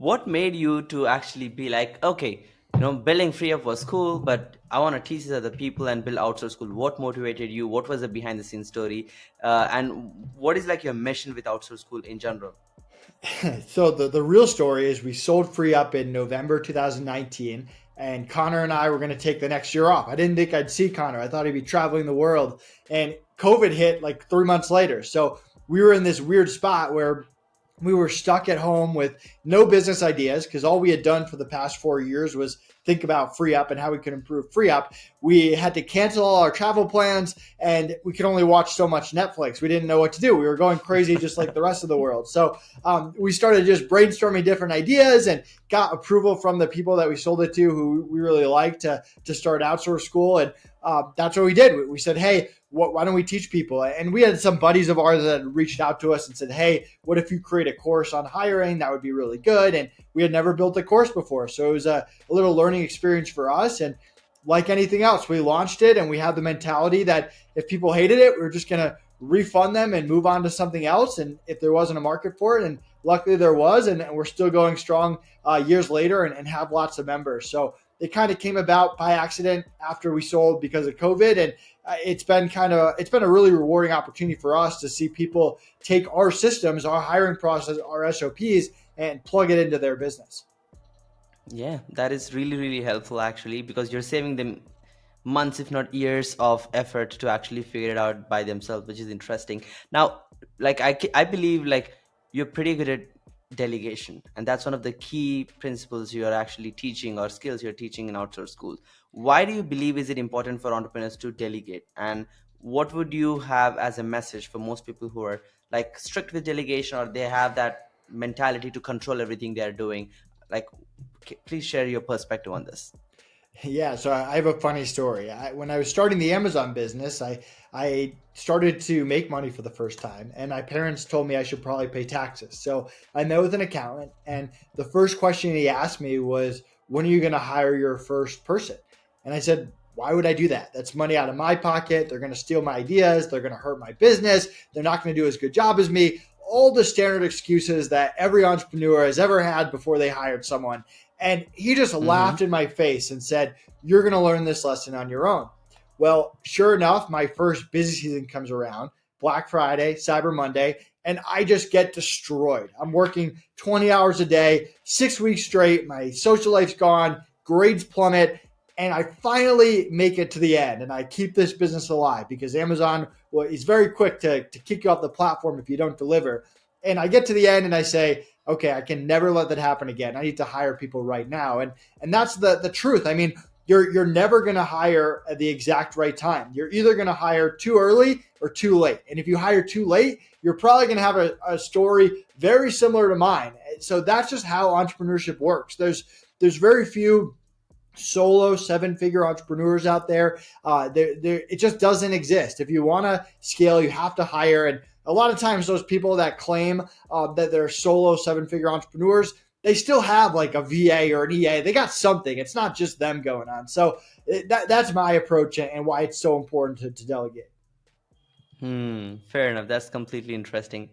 what made you to actually be like, okay, building FreeUp was cool, but I want to teach this other people and build Outsource School? What motivated you? What was the behind the scenes story? And what is like your mission with Outsource School in general? So the real story is we sold FreeUp in November 2019, and Connor and I were going to take the next year off. I didn't think I'd see Connor. I thought he'd be traveling the world, and COVID hit like 3 months later. So we were in this weird spot where we were stuck at home with no business ideas because all we had done for the past 4 years was think about FreeUp and how we could improve FreeUp. We had to cancel all our travel plans and we could only watch so much Netflix. We didn't know what to do. We were going crazy just like the rest of the world. So we started just brainstorming different ideas and got approval from the people that we sold it to who we really liked to start Outsource School. And that's what we did. We said, hey, why don't we teach people? And we had some buddies of ours that had reached out to us and said, hey, what if you create a course on hiring? That would be really good. And we had never built a course before. So it was a little learning experience for us. And like anything else, we launched it and we had the mentality that if people hated it, we were just going to refund them and move on to something else. And if there wasn't a market for it, and luckily there was, and we're still going strong years later and have lots of members. So it kind of came about by accident after we sold because of COVID. And it's been a really rewarding opportunity for us to see people take our systems, our hiring process, our SOPs, and plug it into their business. Yeah, that is really, really helpful actually, because you're saving them months, if not years, of effort to actually figure it out by themselves, which is interesting. Now, like I believe like you're pretty good at delegation, and that's one of the key principles you are actually teaching or skills you're teaching in outsource schools. Why do you believe is it important for entrepreneurs to delegate? And what would you have as a message for most people who are like strict with delegation, or they have that mentality to control everything they are doing? Like, please share your perspective on this. Yeah, so I have a funny story. When I was starting the Amazon business, I started to make money for the first time, and my parents told me I should probably pay taxes. So I met with an accountant, and the first question he asked me was, "When are you going to hire your first person?" And I said, "Why would I do that? That's money out of my pocket. They're going to steal my ideas. They're going to hurt my business. They're not going to do as good job as me." All the standard excuses that every entrepreneur has ever had before they hired someone. And he just laughed Mm-hmm. in my face and said, "You're going to learn this lesson on your own." Well, sure enough, my first busy season comes around, Black Friday, Cyber Monday, and I just get destroyed. I'm working 20 hours a day, 6 weeks straight. My social life's gone, grades plummet, and I finally make it to the end. And I keep this business alive because Amazon is very quick to kick you off the platform if you don't deliver. And I get to the end and I say, okay, I can never let that happen again. I need to hire people right now. And that's the truth. I mean, you're never going to hire at the exact right time. You're either going to hire too early or too late. And if you hire too late, you're probably going to have a story very similar to mine. So that's just how entrepreneurship works. There's very few solo seven-figure entrepreneurs out there. It just doesn't exist. If you want to scale, you have to hire. And a lot of times, those people that claim that they're solo seven-figure entrepreneurs, they still have like a VA or an EA. They got something. It's not just them going on. So that's my approach and why it's so important to delegate. Fair enough. That's completely interesting.